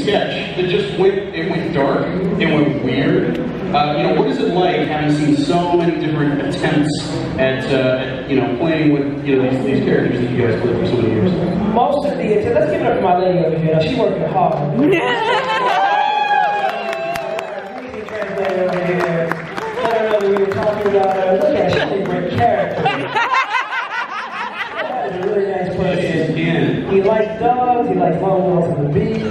sketch that just went dark, it went weird. What is it like having seen so many different attempts at playing with these characters that you guys played for so many years? Most of the let's give it up for my lady over here. She working hard. Easy translator over here. I don't know that we were talking about her. Look at her, she's a great character. That is a really nice person. He likes dogs. He likes long walks on the beach.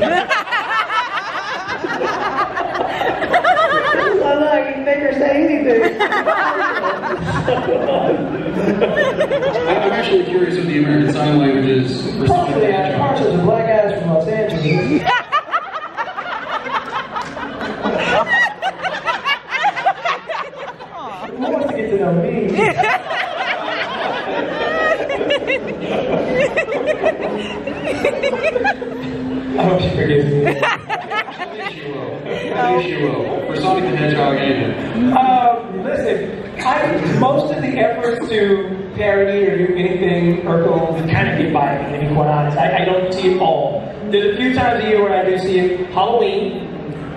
I can make her say anything. I'm actually curious of the American Sign Languages for Possibly, I'm partial to black guys from Los Angeles. Who wants to get to know me? I hope she forgives me. At least you will. For Sonic the Hedgehog anyway. Listen, most of the efforts to parody or do anything Urkel kind of get by me, to be quite honest. I don't see it all. There's a few times a year where I do see it. Halloween.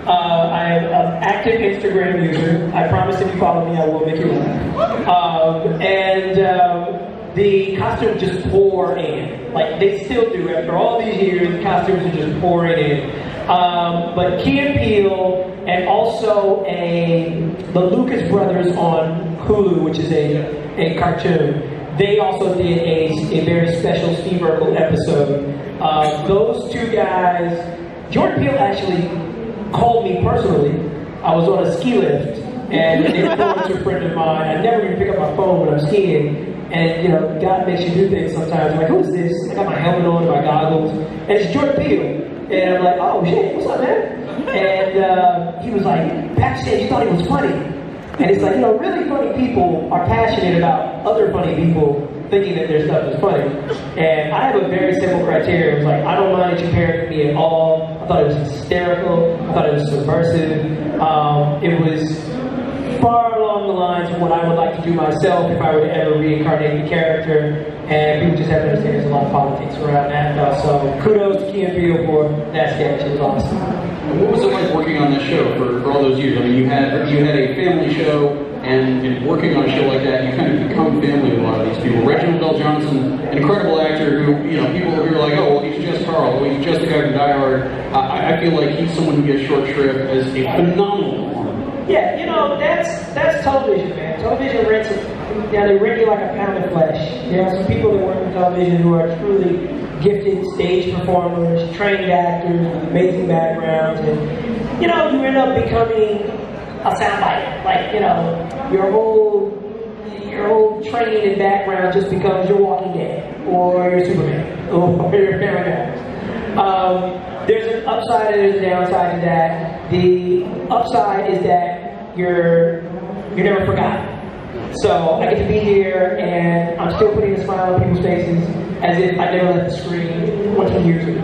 I'm an active Instagram user. I promise if you follow me, I will make you laugh. The costumes just pour in. Like, they still do. After all these years, the costumes are just pouring in. But Key and Peele, and also the Lucas Brothers on Hulu, which is a cartoon, they also did a very special Steve Urkel episode. Those two guys, Jordan Peele actually called me personally. I was on a ski lift, and an influencer friend of mine, I never even pick up my phone when I'm skiing, and God makes you do things sometimes. I'm like, who's this? I got my helmet on, my goggles, and it's Jordan Peele. And I'm like, oh shit, what's up, man? And he was like, backstage, you thought he was funny. And it's like, really funny people are passionate about other funny people thinking that their stuff is funny. And I have a very simple criteria. It was like, I don't mind that you parodied me at all. I thought it was hysterical. I thought it was subversive. It was far along the lines of what I would like to do myself if I were to ever reincarnate the character. And people just have to understand there's a lot of politics around that. So kudos to Key and Peele for that sketch. It was awesome. What was it like working on this show for all those years? I mean, you had a family show, and working on a show like that, you kind of become family with a lot of these people. Reginald Bell Johnson, an incredible actor who, people who are like, oh, well, he's just Carl, well, he's just the guy from Die Hard. I feel like he's someone who gets short shrift as a phenomenal performer. Yeah, that's television, man. Television rents they rent you like a pound of flesh. There are some people that work in television who are truly gifted stage performers, trained actors with amazing backgrounds, and you end up becoming a soundbite. Like, your whole training and background just becomes your Walking Dead, or your Superman, or your Family Guy. There's an upside and there's a downside to that. The upside is that you're never forgotten. So I get to be here, and I'm still putting a smile on people's faces as if I never left the screen 20 years ago.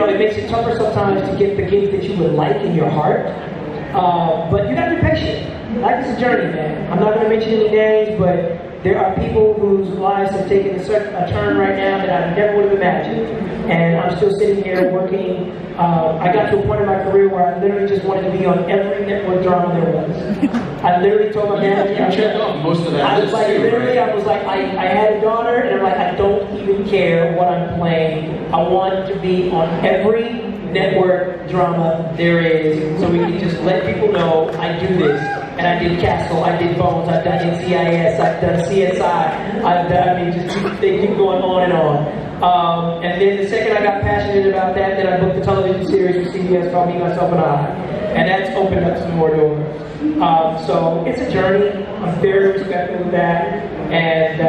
It makes it tougher sometimes to get the gigs that you would like in your heart. But you gotta be patient. Life is a journey, man. I'm not gonna mention any names, but there are people whose lives have taken a turn right now that I never would have imagined. And I'm still sitting here working. I got to a point in my career where I literally just wanted to be on every network drama there was. I literally told my manager, you checked off most of that. I was like, I had a daughter, and I'm like, I don't even care what I'm playing. I want to be on every network drama there is, so we can just let people know I do this. And I did Castle, I did Bones, I've done NCIS, I've done CSI, they keep going on and on. And then the second I got passionate about that, then I booked a television series for CBS called Me, Myself, and I. And that's opened up some more doors. So it's a journey. I'm very respectful of that. And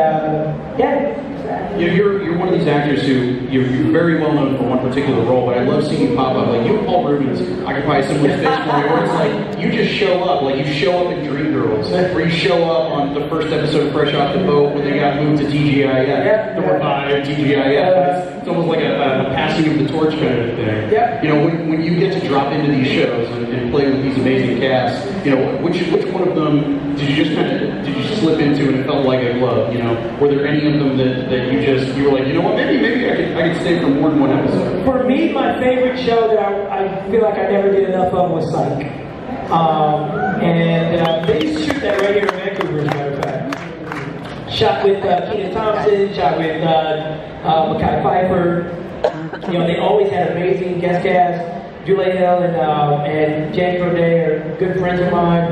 You're one of these actors who you're very well known for one particular role, but I love seeing you pop up. Like you and Paul Rubens occupy similar space for me, where it's like you just show up, like you show up in Dreamgirls, where you show up on the first episode of Fresh Off the Boat when they got moved to TGIF, the revived TGIF. It's almost like a past passing of the torch kind of thing. Yep. You know, when you get to drop into these shows and play with these amazing casts, you know, which one of them did you slip into and it felt like a glove? You know, were there any of them that you were like, you know what, maybe I could stay for more than one episode? For me, my favorite show that I feel like I never did enough of was Psych. They used to shoot that right here in Vancouver, as a matter of fact. Shot with Kenan Thompson, shot with Mekhi Phifer. You know, they always had amazing guest cast. Julia Hill and James Roday are good friends of mine.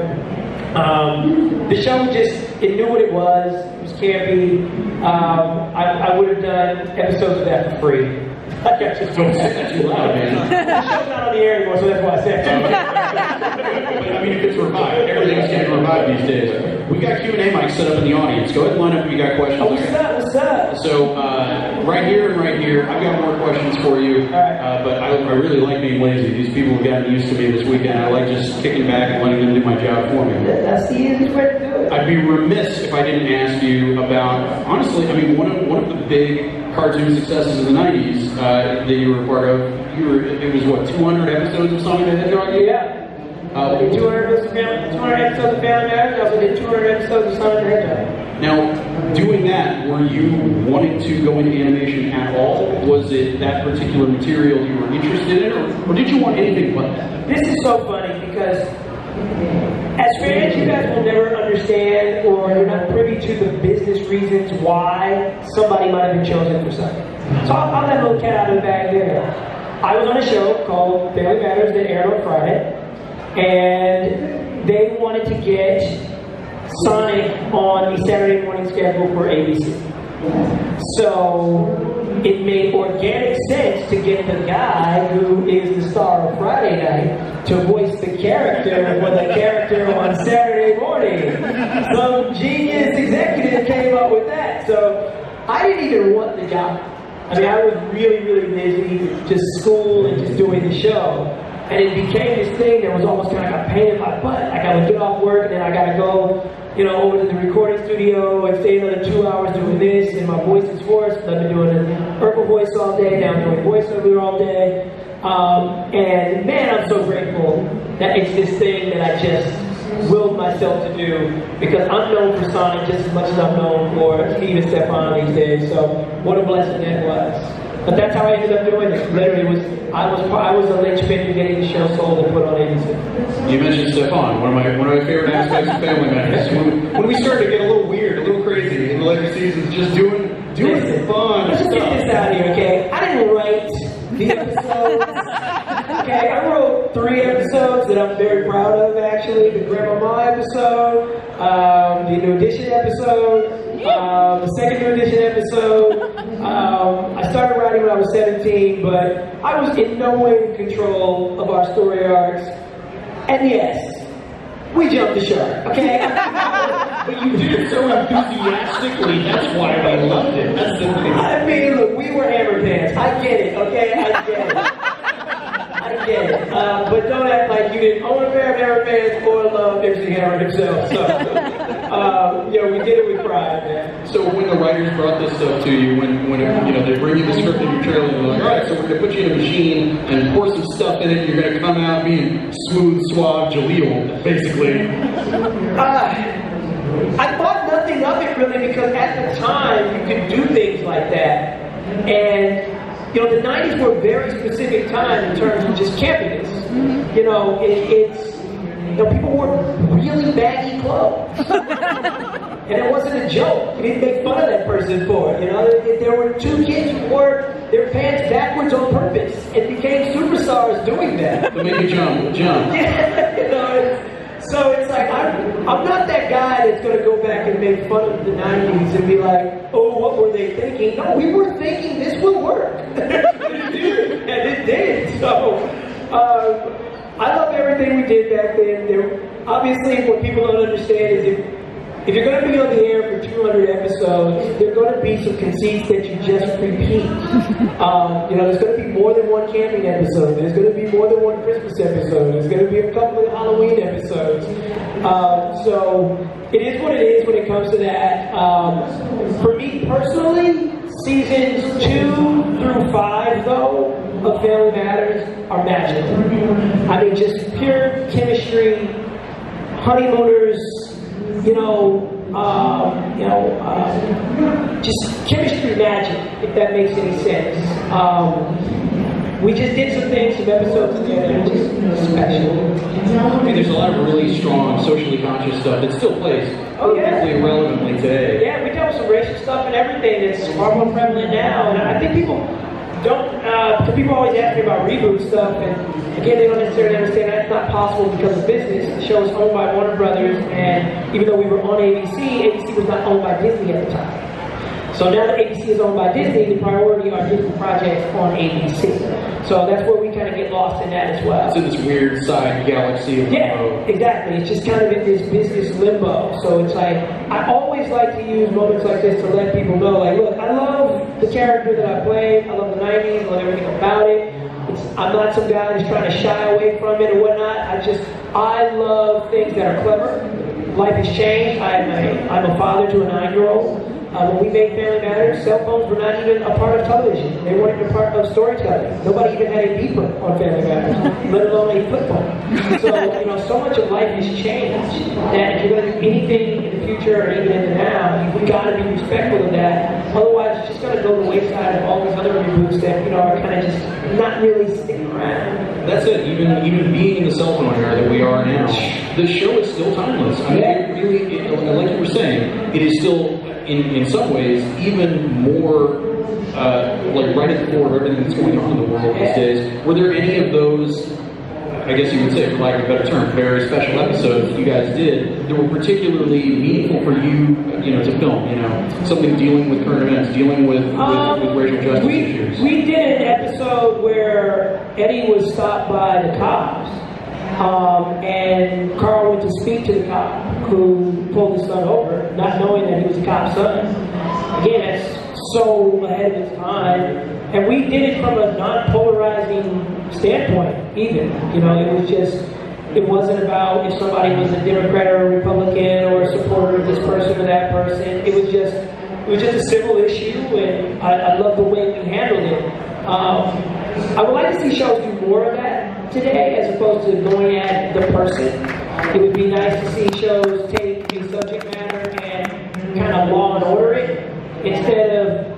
The show it knew what it was. It was campy. I would have done episodes of that for free. I just don't say that too loud, man. The show's not on the air anymore, so that's why I said it. But I mean, if it's revived, everything's getting revived these days. We got Q&A mics set up in the audience. Go ahead and line up if you got questions. Oh, what's up? So, right here and right here, I've got more questions for you. Right. But I really like being lazy. These people have gotten used to me this weekend. I like just kicking back and letting them do my job for me. That's the easiest way to do it. I'd be remiss if I didn't ask you about, honestly, I mean, one of the big cartoon successes of the 90s that you were a part of, it was what, 200 episodes of Sonic the Hedgehog? Yeah. 200 episodes of Family Matters. I also did 200 episodes of Sonic the Hedgehog. Now, doing that, were you wanting to go into animation at all? Was it that particular material you were interested in, or did you want anything but that? This is so funny because as fans, you guys will never understand, or you're not privy to the business reasons why somebody might have been chosen for something. So I'll let a little cat out of the bag there. I was on a show called Family Matters that aired on Friday, and they wanted to get Sonic on the Saturday morning schedule for ABC. So it made organic sense to get the guy who is the star of Friday night to voice the character for the character on Saturday morning. Some genius executive came up with that. So I didn't even want the job. I mean, I was really, really busy, just school and just doing the show. And it became this thing that was almost kind of like a pain in my butt. Like I would get off work and then I gotta go, you know, over to the recording studio and stay another 2 hours doing this, and my voice is hoarse. I've been doing an Urkel voice all day, now I'm doing voiceover all day. And man, I'm so grateful that it's this thing that I just willed myself to do, because I'm known for Sonic just as much as I'm known for Steve and Stefan these days. So what a blessing that was. But that's how I ended up doing it. Literally, I was a linchpin to getting the show sold and put on ABC. You mentioned Stefan, one of my favorite aspects of Family Matters. When we started to get a little weird, a little crazy in the later seasons, just doing fun let's stuff. Let's get this out here, okay? I didn't write the episodes. Okay, I wrote 3 episodes that I'm very proud of, actually. The Grandmama episode, the New Edition episode, the second New Edition episode. I started writing when I was 17, but I was in no way in control of our story arcs. And yes, we jumped the shark, okay? But you did it so enthusiastically, that's why I loved it. That's the thing. I mean, look, we were hammer pants. I get it, okay? I get it. I get it. But don't act like you didn't own a pair of hammer pants or love MC Hammer himself. So, we did it with pride, man. So when the writers brought this stuff to you, when they bring you the script in your trailer, and they're like, all right, so we're going to put you in a machine and pour some stuff in it, and you're going to come out being smooth, suave, Jaleel, basically. I thought nothing of it really, because at the time you could do things like that. And the 90s were a very specific time in terms of just campiness. People wore really baggy clothes. And it wasn't a joke. You didn't make fun of that person for it. There were 2 kids who wore their pants backwards on purpose and became superstars doing that. To make you jump. Yeah, so it's like, I'm not that guy that's going to go back and make fun of the 90s and be like, oh, what were they thinking? No, we were thinking this would work. And it did. So, I love everything we did back then. Obviously, what people don't understand is if you're going to be on the air for 200 episodes, there are going to be some conceits that you just repeat. There's going to be more than one camping episode. There's going to be more than one Christmas episode. There's going to be a couple of Halloween episodes. So it is what it is when it comes to that. For me personally, seasons 2 through 5, though, on Family Matters are magical. I mean, just pure chemistry, honeymooners, just chemistry magic, if that makes any sense. We just did some things, some episodes together, just special. I mean, there's a lot of really strong, socially conscious stuff that still plays perfectly relevantly today. Yeah, we dealt with some racial stuff and everything that's far more prevalent now, and I think people don't, because people always ask me about reboot stuff, and again, they don't necessarily understand that's not possible because of business. The show was owned by Warner Brothers, and even though we were on ABC, ABC was not owned by Disney at the time. So now that ABC is owned by Disney, the priority are Disney projects on ABC. So that's where we kind of get lost in that as well. It's in this weird side galaxy of limbo. Exactly. It's just kind of in this business limbo. So it's like, I always like to use moments like this to let people know, like, look, I love the character that I played. I love the 90s. I love everything about it. I'm not some guy who's trying to shy away from it or whatnot. I love things that are clever. Life has changed. I'm a father to a 9-year-old. When we made Family Matters, cell phones were not even a part of television. They weren't even a part of storytelling. Nobody even had a beeper on Family Matters, let alone a flip phone. So, so much of life has changed that if you're going to do anything in the future or even in the now, we got to be respectful of that. Otherwise, it's just going to go the wayside of all these other reboots that, are kind of just not really sticking around. That's it. Even being in the cell phone era that we are now, the show is still timeless. I mean, it really, like you were saying, it is still, in some ways, even more like right at the core of everything that's going on in the world these days. Were there any of those, I guess you would say, for lack of a better term, very special episodes that you guys did that were particularly meaningful for you, to film? Something dealing with current events, dealing with racial justice issues. We did an episode where Eddie was stopped by the cops, and Carl went to speak to the cop who pulled his son over, not knowing that he was a cop's son. Again, that's so ahead of its time, and we did it from a non-polarizing standpoint. Even, it wasn't about if somebody was a Democrat or a Republican or a supporter of this person or that person. It was just a civil issue, and I love the way we handled it. I would like to see shows do more of that today, as opposed to going at the person. It would be nice to see shows take a subject matter and kind of law and order it, instead of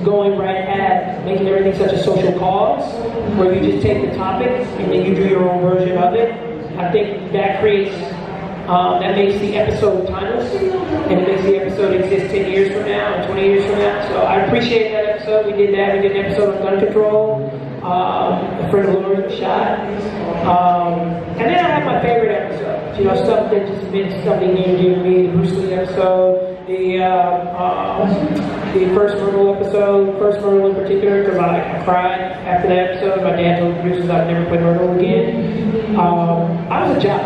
going right at making everything such a social cause, where you just take the topic and then you do your own version of it. I think that creates, that makes the episode timeless, and it makes the episode exist 10 years from now and 20 years from now. So I appreciate that episode. We did that. We did an episode on gun control. A friend of Lori was shot. And then I have my favorite episodes. Stuff that just meant something near and dear to me. The Bruce Lee episode. The first Myrtle episode, first Myrtle in particular, because I cried after that episode. My dad told the producers I'd never play Myrtle again. I was a jock.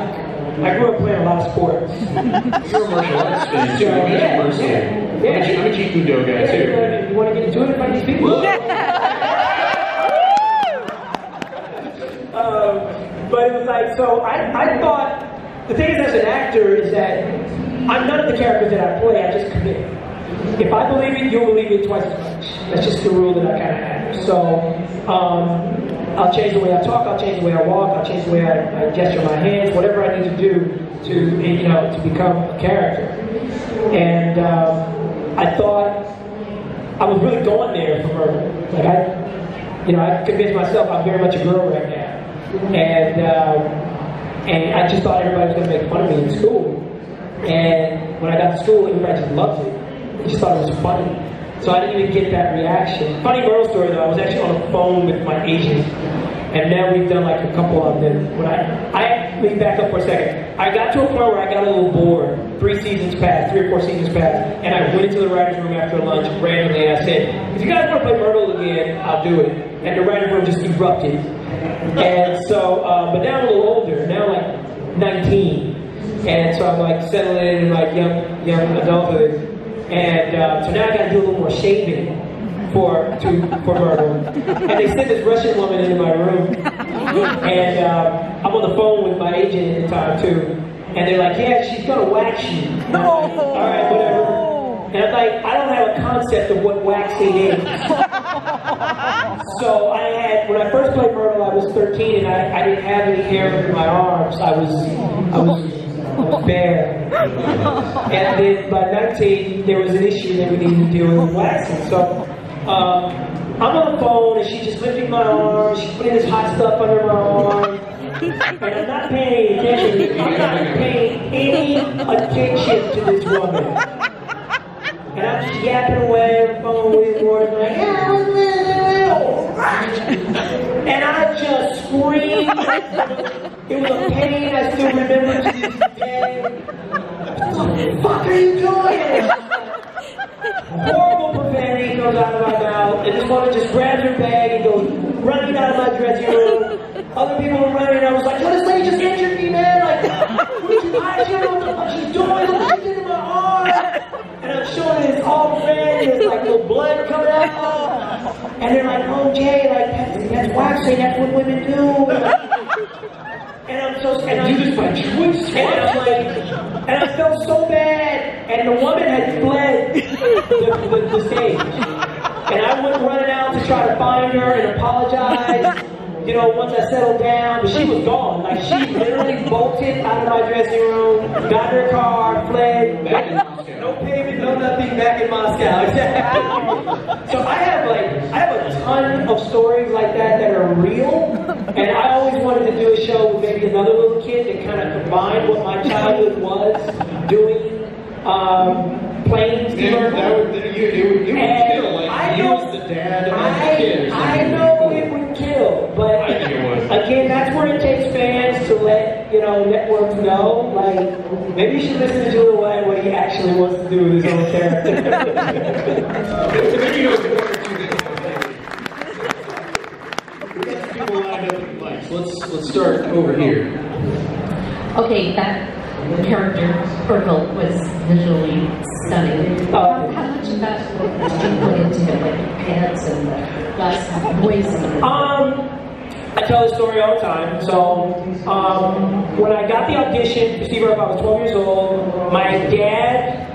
I grew up playing a lot of sports. You're a martial arts fan too. I'm a Jeet Kune Do guy too. You want to get into it and fight these people? But it was like, so I thought, the thing is as an actor is that I'm none of the characters that I play, I just commit. If I believe it, you'll believe it twice as much. That's just the rule that I kind of have. So, I'll change the way I talk, I'll change the way I walk, I'll change the way I gesture my hands, whatever I need to do to become a character. And I thought I was really going there for Myrtle. Like I convinced myself I'm very much a girl right now. And I just thought everybody was going to make fun of me in school. And when I got to school, everybody just loved it. They just thought it was funny. So I didn't even get that reaction. Funny Myrtle story though, I was actually on the phone with my agent, and now we've done like a couple of them. When let me back up for a second. I got to a point where I got a little bored. 3 or 4 seasons passed, and I went into the writer's room after lunch randomly, and I said, if you guys want to play Myrtle again, I'll do it. And the writer's room just erupted. And so, but now I'm a little older, now I'm like 19. And so I'm like settling in like young adulthood. And so now I got to do a little more shaving for Myrtle. And they sent this Russian woman into my room. And I'm on the phone with my agent at the time too. And they're like, yeah, she's gonna wax you. No. All right, whatever. And I'm like, I don't have a concept of what waxing is. So I had when I first played Myrtle, I was 13 and I didn't have any hair in my arms. I was bare. And then by 19, there was an issue that we needed to deal with waxing. So I'm on the phone and she's just lifting my arm. She's putting this hot stuff under my arm. And I'm not paying attention. I'm not paying any attention to this woman. And I'm just yapping away on the phone with words like, and I just screamed. It was a pain I still remember to this day. What the fuck are you doing? Horrible profanity comes out of my mouth, and this woman just grabs her bag and goes running out of my dressing room. Other people were running, and I was like, yo, this lady just injured me, man. Like, I don't know what the fuck she's doing. Look, she's in my arm. And I'm showing it's all red, and there's like little blood coming out. And they're like, oh, Jay, like, that's waxing, that's what women do. And I'm so scared. Do this by choice? And I'm like, and I felt so bad, and the woman had fled the stage. And I went running out to try to find her and apologize. You know, once I settled down, but she was gone. Like, she literally bolted out of my dressing room, got in her car, fled. Back in Moscow. No payment, no nothing, back in Moscow. Exactly. So I have a ton of stories like that are real, and I always wanted to do a show with maybe another little kid that kind of combined what my childhood was doing, playing Steve Urkel. You would kill, like, you was the dad of the kid. I know it would kill, but I think it would. again, that's where it takes fans to let, you know, networks know, like, maybe you should listen to Judah White what he actually wants to do with his own character. Maybe you know one or two things about that. We got some people lined up in mics. Let's start over here. Okay, that character, Urkel, was visually stunning. How much of that did you put into it, like the pants and the voice? I tell this story all the time. So, when I got the audition for Steve Urkel, I was 12 years old. My dad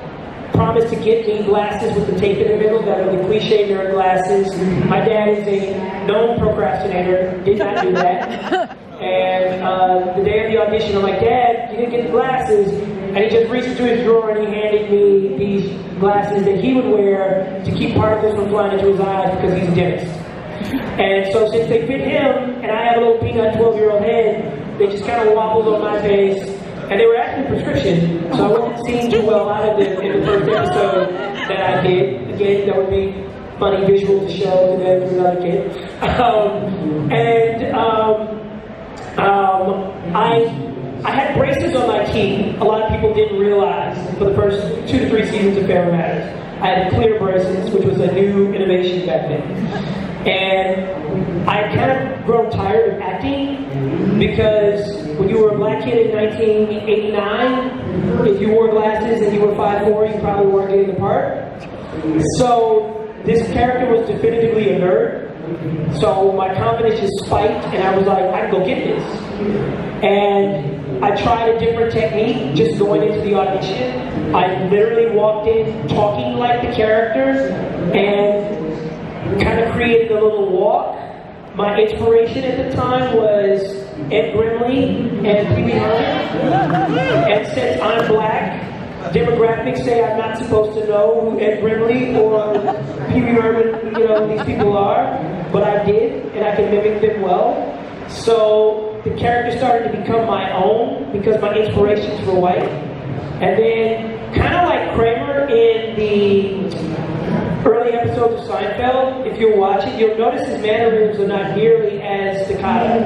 promised to get me glasses with the tape in the middle that are the cliche nerd glasses. My dad is a known procrastinator, did not do that. And the day of the audition, I'm like, Dad, you didn't get the glasses. And he just reached into his drawer and he handed me these glasses that he would wear to keep particles from flying into his eyes because he's a dentist. And so since they fit him, and I have a little peanut 12-year-old head, they just kind of wobbled on my face. And they were actually prescription, so I wasn't seeing too well out of them in the first episode that I did. Again, that would be funny visual to show to them to another kid. I had braces on my teeth. A lot of people didn't realize for the first 2 to 3 seasons of Family Matters. I had clear braces, which was a new innovation back then. And I kind of grown tired of acting because when you were a black kid in 1989, if you wore glasses and you were 5'4", you probably weren't getting the part. So this character was definitively a nerd. So my confidence just spiked, and I was like, I can go get this. And I tried a different technique just going into the audition. I literally walked in talking like the character and kind of created a little walk. My inspiration at the time was Ed Grimley and Pee Wee Herman. And since I'm black, demographics say I'm not supposed to know who Ed Grimley or Pee Wee Herman, you know, these people are, but I did, and I can mimic them well. So the character started to become my own because my inspirations were white. And then, kind of like Kramer in the early episodes of Seinfeld, if you'll watch it, you'll notice his mannerisms are not nearly as staccato.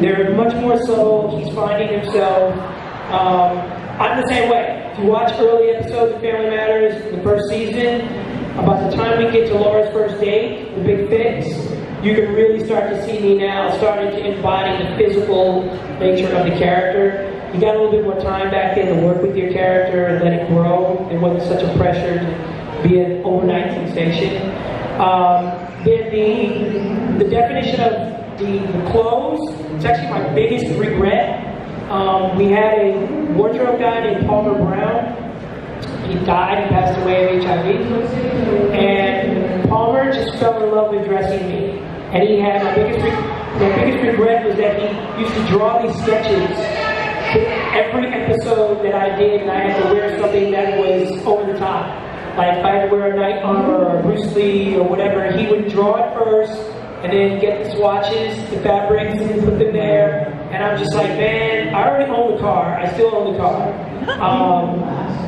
They're much more subtle. He's finding himself. I'm the same way. If you watch early episodes of Family Matters, the first season, about the time we get to Laura's first date, the big fix, you can really start to see me now starting to embody the physical nature of the character. You got a little bit more time back then to work with your character and let it grow. There wasn't such a pressure to be an overnight sensation. Then the definition of the clothes, it's actually my biggest regret. We had a wardrobe guy named Palmer Brown. He died, he passed away of HIV. And Palmer just fell in love with dressing me. And he had my biggest regret. biggest regret was that he used to draw these sketches every episode that I did, and I had to wear something that was over the top. Like if I had to wear a Knight armor or Bruce Lee or whatever, he would draw it first and then get the swatches, the fabrics, and put them there. And I'm just like, man, I already own the car. I still own the car.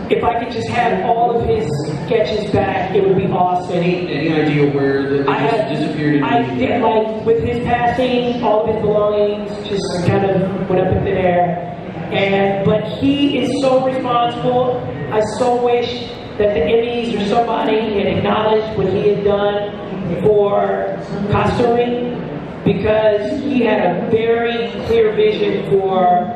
If I could just have all of his sketches back, it would be awesome. Any idea where the disappeared? I did, like, with his passing, all of his belongings just kind of went up in the air. But he is so responsible. I so wish that the Emmys or somebody had acknowledged what he had done for costuming, because he had a very clear vision for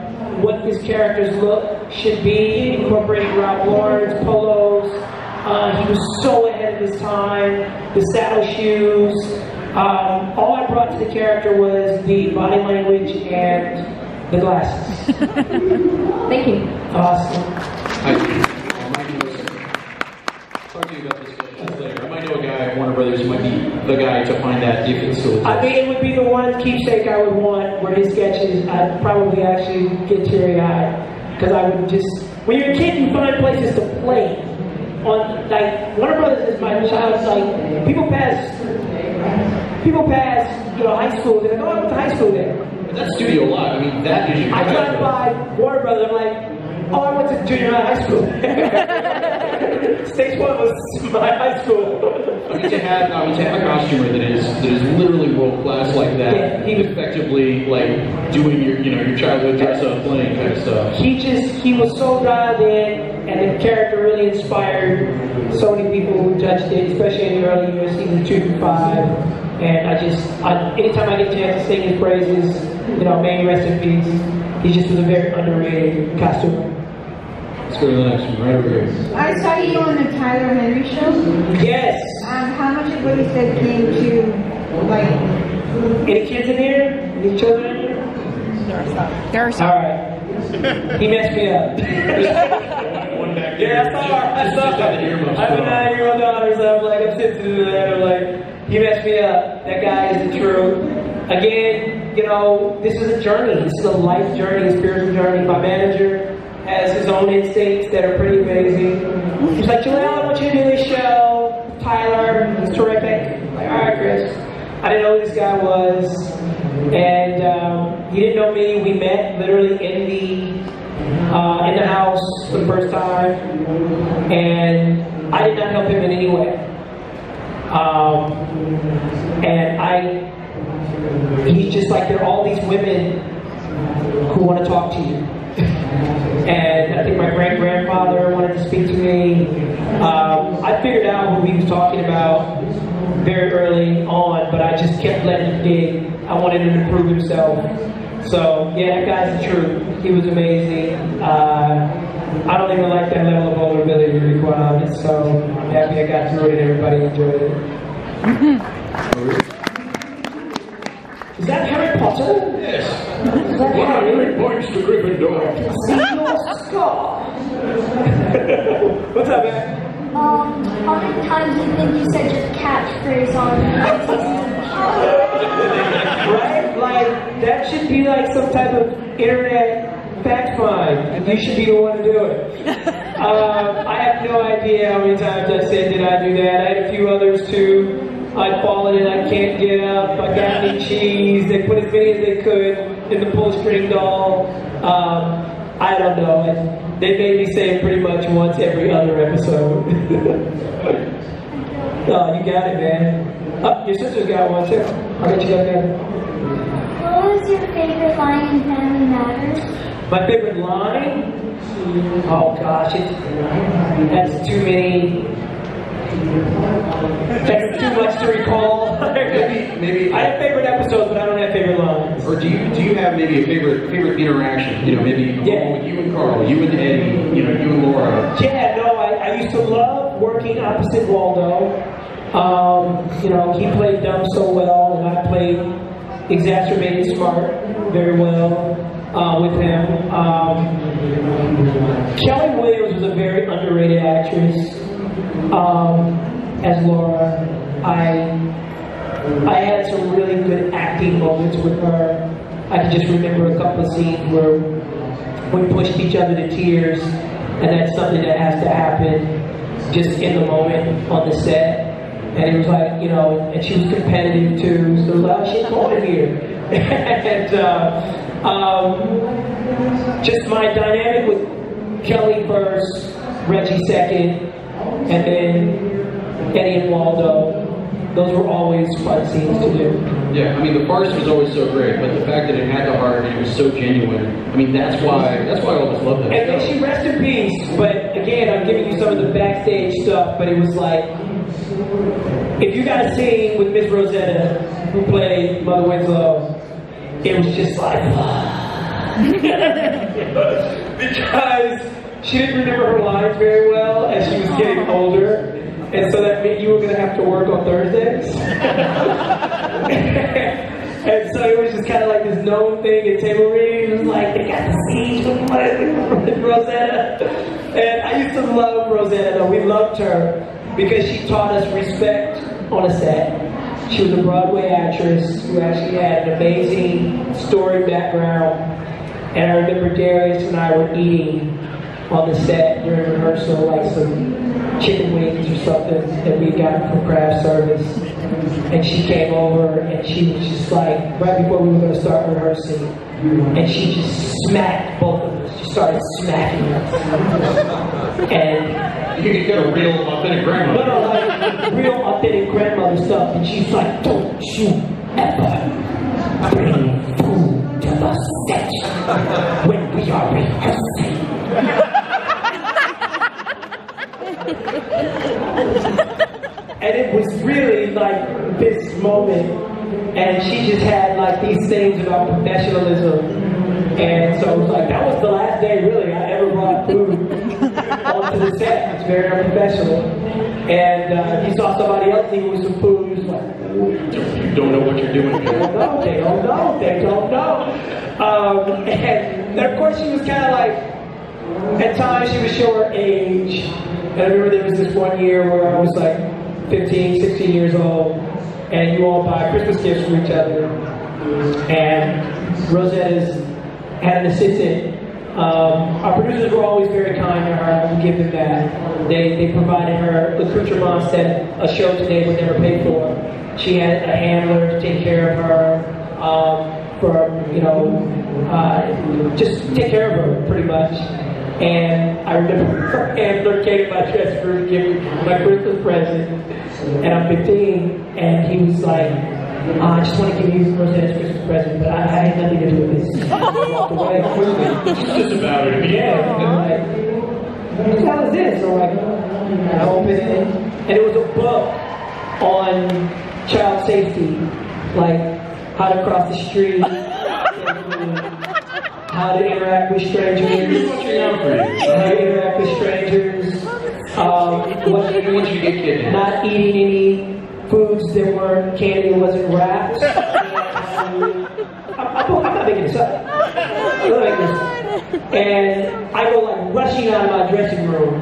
what his character's look should be, incorporating Ralph Lauren's polos. He was so ahead of his time. The saddle shoes. All I brought to the character was the body language and the glasses. Thank you. Awesome. Talk to you about this later. I might know a guy at Warner Brothers who might be the guy to find that if it still exists. I think it would be the one keepsake I would want, where his sketches, I'd probably actually get teary-eyed. Because I would just, when you're a kid, you find places to play. On, like, Warner Brothers is my child's, like, people pass, high school, they're like, oh, I went to high school there. But that's Studio Live. I mean, that is your I drive by Warner Brothers, I'm like, oh, I went to junior high school. Stage one was my high school. I mean, to have a costumer that is literally world class like that, yeah, he was effectively like doing your childhood dress up playing kind of stuff. He was so dialed in, and the character really inspired so many people who touched it, especially in the early years, season 2 through 5. And anytime I get a chance to sing his praises, may he rest in peace. He just was a very underrated costumer. Let's go to the next one, right over here. I saw you on the Tyler Henry show. Yes. How much of what you said came to, like... Any kids in here? Any children in here? There are some. All right. He messed me up. One back there. Yeah, I saw. I have a 9-year-old daughter, so I'm like, I'm sensitive to that. I'm like, he messed me up. That guy is the truth. Again, this is a journey. This is a life journey, a spiritual journey. My manager has his own instincts that are pretty amazing. He's like, Joelle, I want you to do this show. Tyler, he's terrific. I'm like, all right, Chris. I didn't know who this guy was. And he didn't know me. We met literally in the house for the first time. And I did not help him in any way. He's just like, there are all these women who want to talk to you. And I think my great-grandfather wanted to speak to me. I figured out who he was talking about very early on, but I just kept letting him dig. I wanted him to prove himself. So, yeah, that guy's the truth. He was amazing. I don't even like that level of vulnerability, to be quite honest. So I'm happy I got through it and everybody enjoyed it. Is that Harry Potter? Yes. Is that Harry? Points to Gryffindor. See your scar. What's up, man? How many times do you think you said your catchphrase on Right? Like, that should be like some type of internet fact find, and you should be the one to do it. I have no idea how many times I said, did I do that? I had a few others too. I'd fallen and I can't get up. I got me cheese. They put as many as they could in the pull-string doll. I don't know. They made me say it pretty much once every other episode. Oh, you got it, man. Oh, your sister's got one too. I'll get you that. What was your favorite line in Family Matters? My favorite line? Oh gosh, that's too many. That's too much to recall. maybe I have favorite episodes, but I don't have favorite lines. Or do you have maybe a favorite interaction? Maybe with you and Carl, you and Eddie, you and Laura. Yeah, no, I used to love working opposite Waldo. He played dumb so well, and I played exacerbated smart very well with him. Kelly Williams was a very underrated actress. As Laura, I had some really good acting moments with her. I can just remember a couple of scenes where we pushed each other to tears, and that's something that has to happen just in the moment on the set. And it was like, you know, and she was competitive too, so it was like, oh, she's going here. And just my dynamic with Kelly first, Reggie second, and then Eddie and Waldo. Those were always fun scenes to do. Yeah, I mean, the farce was always so great, but the fact that it had the heart and it was so genuine, I mean, that's why all of us love that And show. may she rest in peace, but again, I'm giving you some of the backstage stuff, but it was like, if you got a scene with Miss Rosetta, who played Mother Winslow, it was just like, because she didn't remember her lines very well as she was getting older. And so that meant you were going to have to work on Thursdays. And so it was just kind of like this known thing at table reading. It was like, they got the scenes with Rosetta. And I used to love Rosetta, though. We loved her because she taught us respect on a set. She was a Broadway actress who actually had an amazing story background. And I remember Darius and I were eating on the set during rehearsal, like some chicken wings or something that we got from craft service. And she came over and she was just like, right before we were going to start rehearsing, and she just smacked both of us. She started smacking us. And You could get a real authentic grandmother. no, like real authentic grandmother stuff. And she's like, don't you ever bring food to the set when we are rehearsing. And it was really like this moment, and she just had like these things about professionalism. And so it was like, that was the last day really I ever brought food onto the set. It's very unprofessional. And if you saw somebody else eating with some food, he was like, You don't know what you're doing here. they don't know. And of course she was kind of like, at times she would show her age. And I remember there was this one year where I was like 15, 16 years old, and you all buy Christmas gifts for each other. And Rosetta's had an assistant. Our producers were always very kind to her. We give them that. They provided her accoutrements that a show today would never pay for. She had a handler to take care of her, just take care of her pretty much. And I remember her handler came to my dressing room to give me my Christmas present, and I'm 15, and he was like, I just want to give you Rosetta's Christmas present, but I had nothing to do with this. I walked away. Just about it. Yeah, and I'm like, what the hell is this? I'm like, and I opened it, and it was a book on child safety, like how to cross the street, how to interact with strangers, how to interact with strangers, Once you get kidnapped. not eating any foods that weren't candy and wasn't wrapped. I'm not making this up. I'm not making this up. And I go like rushing out of my dressing room.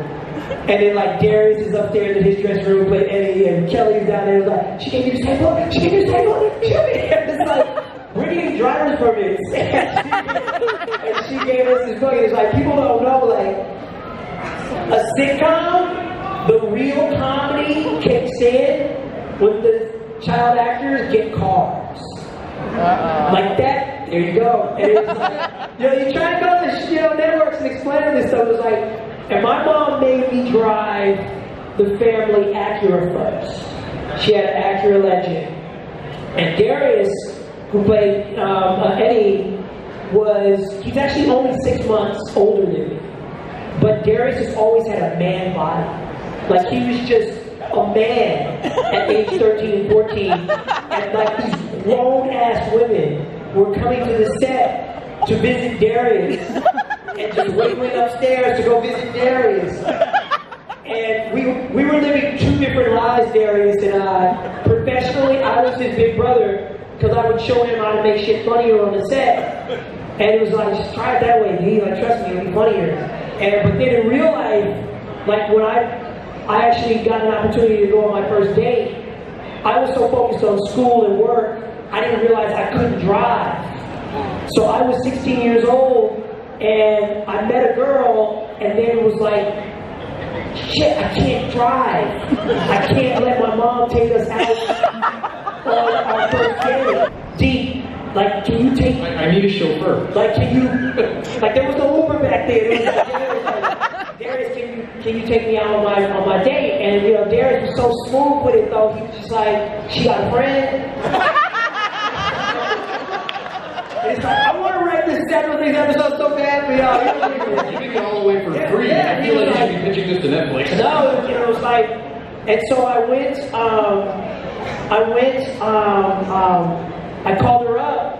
And then like Darius is upstairs in his dressing room playing Eddie, and Kelly's down there. It's like, she gave me this table, she gave me this table, she gave me. It's like, we're getting driver's permits. And she gave us this book, and it's like, people don't know, like, a sitcom, the real comedy kicks in when the child actors get cars. Like that, there you go. And it's like, you try to go to networks and explain this stuff. It was like, and my mom made me drive the family Acura first. She had an Acura Legend. And Darius, who played Eddie, he's actually only 6 months older than me. But Darius has always had a man body. Like he was just a man at age 13 and 14. And like these grown-ass women were coming to the set to visit Darius. And just went upstairs to go visit Darius. And we were living two different lives, Darius and I. Professionally, I was his big brother because I would show him how to make shit funnier on the set. And it was like, just try it that way, D. Like, trust me, it'll be funnier. But then in real life, like when I actually got an opportunity to go on my first date, I was so focused on school and work, I didn't realize I couldn't drive. So I was 16 years old, and I met a girl, and then it was like, shit, I can't drive. I can't let my mom take us out on our first date. Deep, like, can you take... I need a chauffeur. Like, can you... Like, there was no Uber back there. It was like, Darius, can you take me out on my date? And, you know, Darius was so smooth with it, though. He was just like, she got a friend. And it's like, I want to write this several these episodes so bad for y'all. You did it all the way for free. I feel like you should be pitching this to Netflix. No, you know, it's like, and so I called her up,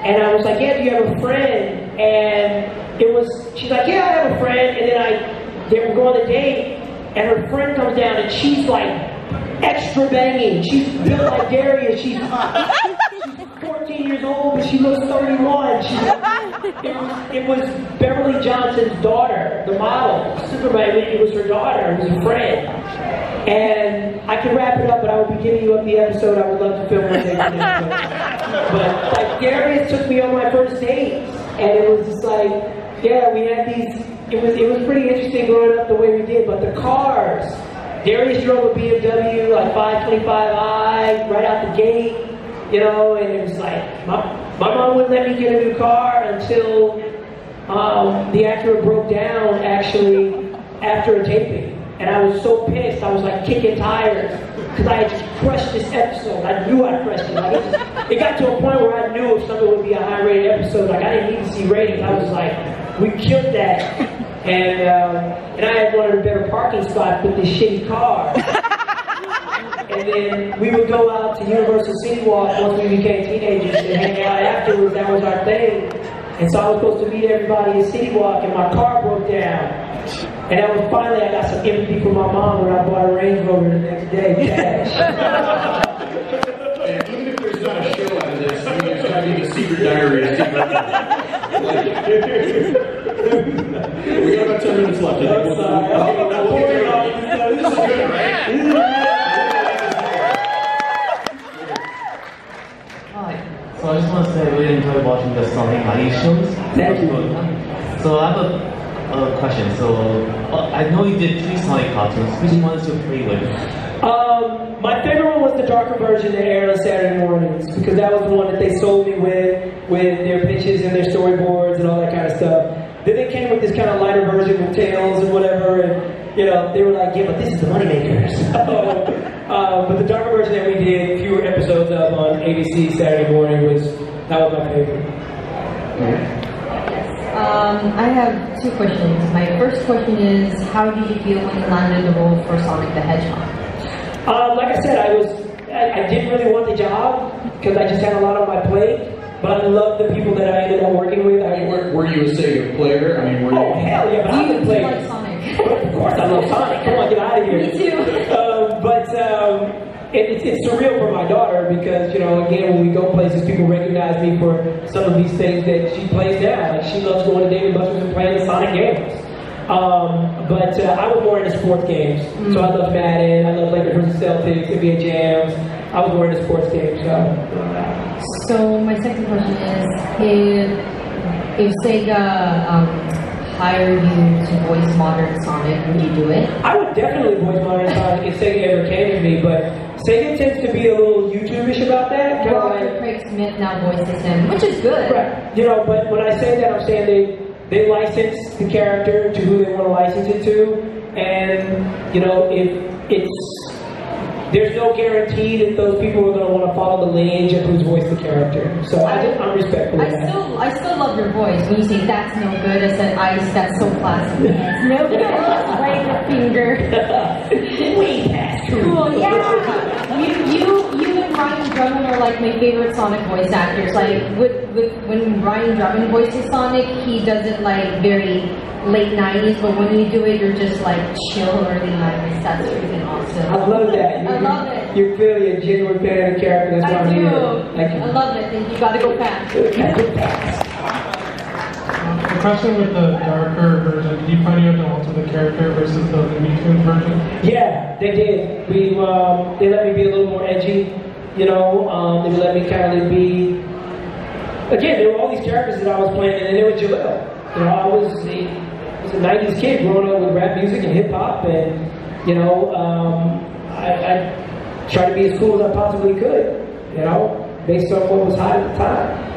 and I was like, yeah, do you have a friend? And she's like, yeah, I have a friend. And then they were going on a date, and her friend comes down, and she's like extra banging. She's built like Darius. She's 14 years old, but she looks 31. It was Beverly Johnson's daughter, the model, Superman. It was her daughter. It was her friend. And I could wrap it up, but I would be giving you up the episode. I would love to film one day. But like Darius took me on my first date, and it was just like, yeah, we had these. It was pretty interesting growing up the way we did. But the cars, Darius drove a BMW like 525i right out the gate. You know, and it was like, my mom wouldn't let me get a new car until the Acura broke down, actually, after a taping. And I was so pissed, I was like kicking tires, because I had just crushed this episode. I knew I crushed it. Like, it got to a point where I knew if something would be a high-rated episode, like I didn't need to see ratings. I was like, we killed that. And I had one of the better parking spots with this shitty car. And then we would go out to Universal City Walk once we became teenagers and hang out afterwards. That was our thing. And so I was supposed to meet everybody at City Walk, and my car broke down. And that was finally, I got some empathy from my mom when I bought a Range Rover the next day, cash. And even if there's not a show out of this, I mean, there's got to be the secret diary of secret. We got about 10 minutes left. I'm sorry. This is good, right? So I just want to say I really enjoy watching the Sonic Money shows. Thank you. So I have a question. So I know you did 3 Sonic cartoons. Which one is your favorite? My favorite one was the darker version that aired on Saturday mornings, because that was the one that they sold me with their pitches and their storyboards and all that kind of stuff. Then they came with this kind of lighter version with Tails and whatever, and you know, they were like, yeah, but this is the moneymaker. So, but the darker version that we did, fewer episodes of on ABC Saturday morning, that was my favorite. I have 2 questions. My first question is, how did you feel when you landed the role for Sonic the Hedgehog? Like I said, I didn't really want the job because I just had a lot on my plate. But I love the people that I ended up working with. Were you a Sega player? I mean, were you? Oh hell yeah! But I would play. You like Sonic? Of course, I love Sonic. Come on, get out of here. Me too. It's surreal for my daughter because, you know, again, when we go places, people recognize me for some of these things that she plays now. Like, she loves going to Dave & Buster's and playing the Sonic games. But I was more into sports games. So I love Madden, I love Lakers vs. Celtics, NBA Jams. I was more into sports games. So my second question is, if Sega hired you to voice modern Sonic, would you do it? I would definitely voice modern Sonic if Sega ever came to me, but Sega tends to be a little YouTube-ish about that. Robert Craig Smith now voices him, which is good. Right. You know, but when I say that, I'm saying they license the character to who they want to license it to, and you know, there's no guarantee that those people are going to want to follow the lineage of who's voiced the character. So I'm respectful of that. I still love your voice. When you say that's no good, I said that's so classic. No good. Right the finger. Way past true. Cool. Yeah. You and Ryan Drummond are like my favorite Sonic voice actors. Like when Ryan Drummond voices Sonic, he does it like very late 90s, but when you do it, you're just like chill early 90s. That's freaking awesome. I love that. I love it. You're clearly a genuine fan of the character. That's why I'm here. Thank you. I love it. And you gotta go fast. Go fast. A question with the darker version. Did you find you had to alter the character versus the Looney Tunes version? Yeah, they did. They let me be a little more edgy, you know. They let me kind of be. Again, there were all these characters that I was playing, and then there was Jalil. You know, I was a '90s kid growing up with rap music and hip hop, and you know, I tried to be as cool as I possibly could. You know, based on what was hot at the time.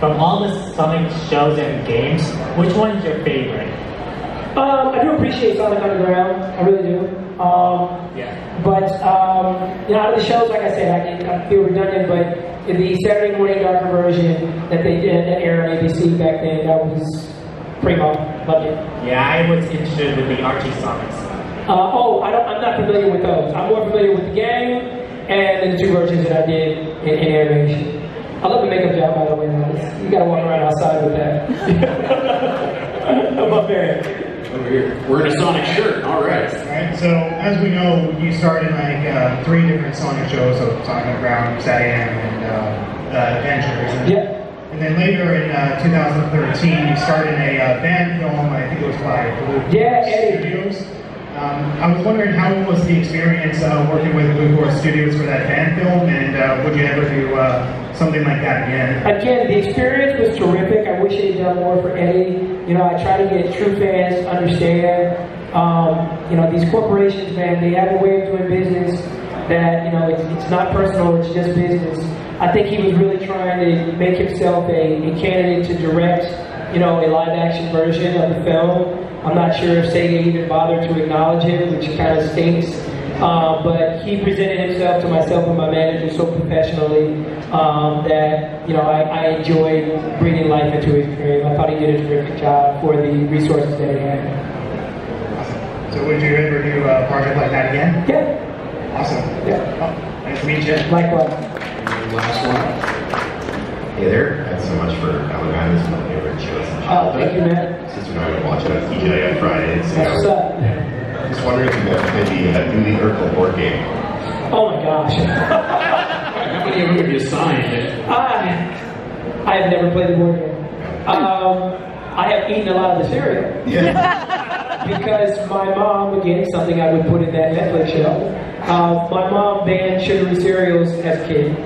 From all the Sonic shows and games, which one is your favorite? I do appreciate Sonic Underground. I really do. But you know, out of the shows, like I said, I feel redundant, but in the Saturday morning darker version that they did that aired on ABC back then, that was primo. Loved it. Yeah, I was interested with the Archie Sonics. I'm not familiar with those. I'm more familiar with the game and the two versions that I did in animation. I love the makeup job, by the way. You gotta walk around outside with that. I'm up there. Over here. We're in a Sonic shirt. All right. Alright, so as we know, you started like 3 different Sonic shows, so Sonic Underground, SatAM, and Adventures. Yeah. And then later in 2013, you started a band film, I think it was by Blue Studios. I was wondering how was the experience working with Blue Horse Studios for that fan film, and would you ever do something like that again? Again, the experience was terrific. I wish he had done more for Eddie. You know, I try to get true fans to understand, you know, these corporations, man, they have a way of doing business that, you know, it's not personal, it's just business. I think he was really trying to make himself a candidate to direct, you know, a live-action version of the film. I'm not sure if Sega even bothered to acknowledge him, which kind of stinks. But he presented himself to myself and my manager so professionally that, you know, I enjoyed breathing life into his career. I thought he did a terrific job for the resources that he had. Awesome. So would you ever do a project like that again? Yeah. Awesome. Yeah. Oh, nice to meet you. Likewise. Last one. Hey there, thanks so much for coming on. This is my favorite show since childhood. Thank you, man. Sister and I would watch it on TGI on Fridays. That's what's up. Just wondering if you guys maybe do the Urkel board game. Oh my gosh. How many of them have you signed? I have never played the board game. I have eaten a lot of the cereal. Yeah. Because my mom, again, something I would put in that Netflix show, my mom banned sugary cereals as a kid.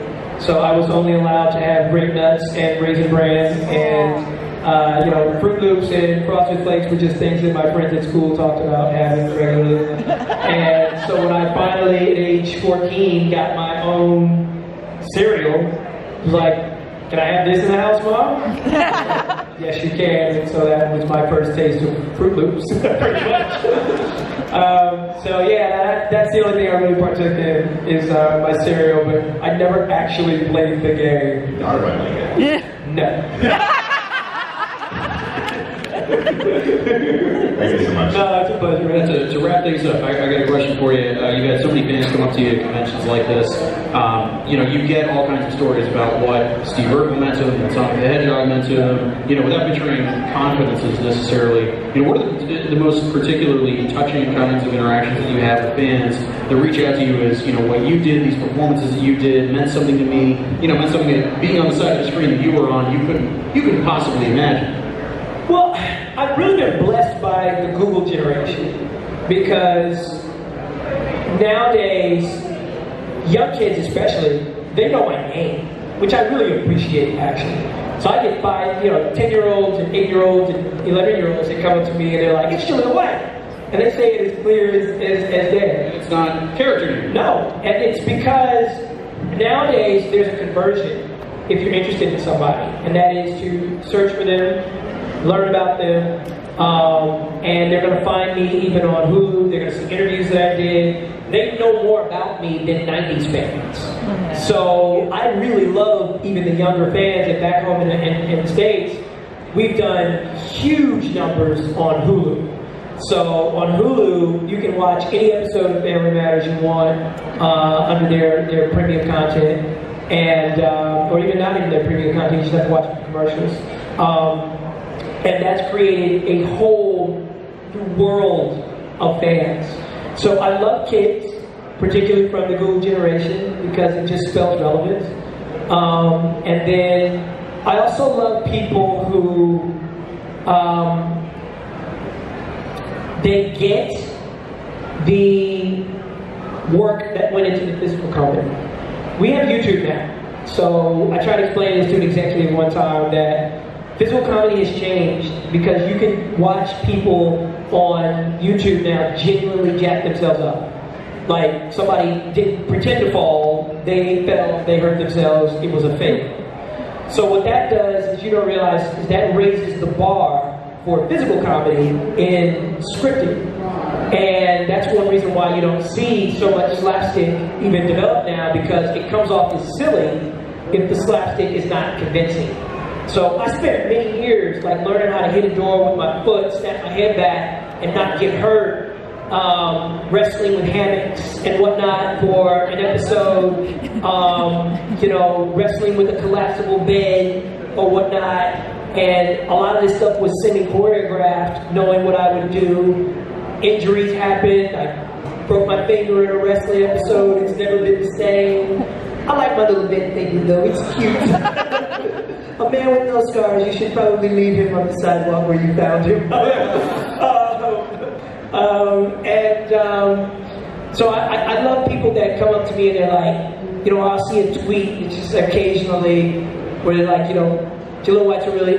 So I was only allowed to have grape nuts and Raisin Bran and you know, Fruit Loops and Frosted Flakes were just things that my friends at school talked about having regularly. And so when I finally, at age 14, got my own cereal, I was like, can I have this in the house, Mom? Yes, you can. And so that was my first taste of Fruit Loops, pretty much. So yeah, that's the only thing I really partook in is my cereal, but I never actually played the game. Not about like it. No. Thank you so much. No, it's a pleasure. And to wrap things up, I got a question for you. You've had so many fans come up to you at conventions like this. You know, you get all kinds of stories about what Steve Urkel meant to him, what Sonic the Hedgehog meant to him. You know, without betraying confidences necessarily. You know, what are the most particularly touching kinds of interactions that you have with fans that reach out to you as, you know, what you did, these performances that you did, meant something to me. You know, meant something that being on the side of the screen that you were on, you couldn't possibly imagine. Well, I've really been blessed by the Google generation because nowadays, young kids especially, they know my name, which I really appreciate actually. So I get 10-year-olds and 8-year-olds and 11-year-olds that come up to me and they're like, it's Jalil White. And they say it as clear as day. It's not character. No, and it's because nowadays there's a conversion if you're interested in somebody, and that is to search for them, learn about them, and they're going to find me even on Hulu. They're going to see interviews that I did. They know more about me than 90s fans. So I really love even the younger fans that back home in the States. We've done huge numbers on Hulu. So on Hulu, you can watch any episode of Family Matters you want under their premium content, and or even not even their premium content. You just have to watch the commercials. And that's created a whole new world of fans. So I love kids, particularly from the Google generation, because it just spells relevance. And then I also love people who they get the work that went into the physical company. We have YouTube now. So I tried to explain this to an executive one time that physical comedy has changed because you can watch people on YouTube now genuinely jack themselves up. Like somebody didn't pretend to fall, they fell, they hurt themselves, it was a fake. So what that does is you don't realize is that raises the bar for physical comedy in scripting. And that's one reason why you don't see so much slapstick even develop now, because it comes off as silly if the slapstick is not convincing. So I spent many years like learning how to hit a door with my foot, snap my head back, and not get hurt, wrestling with hammocks and whatnot for an episode, you know, wrestling with a collapsible bed or whatnot. And a lot of this stuff was semi-choreographed, knowing what I would do. Injuries happened. I broke my finger in a wrestling episode. It's never been the same. I like my little bent finger though. It's cute. A man with no scars, you should probably leave him on the sidewalk where you found him. So I love people that come up to me and they're like, you know, I'll see a tweet, it's just occasionally, where they're like, you know, Jaleel White's a really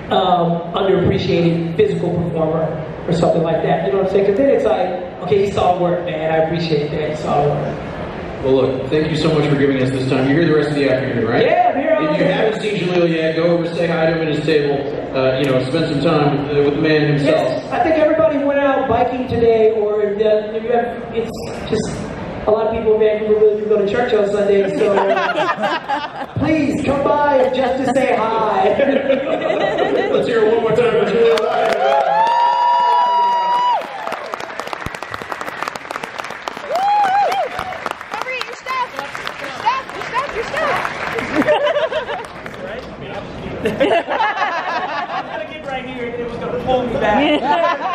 underappreciated physical performer or something like that. You know what I'm saying? Because then it's like, okay, he saw work, man. I appreciate that. He saw work. Well, look, thank you so much for giving us this time. You're here the rest of the afternoon, right? Yeah, I'm here all If you day. haven't seen Jaleel yet, go over, say hi to him at his table. You know, spend some time with the man himself. Yes, I think everybody went out biking today, or it's just a lot of people in Vancouver really do go to church on Sunday, so please come by just to say hi. Let's hear it one more time for Jaleel White. I'm gonna get right here and it was gonna pull me back.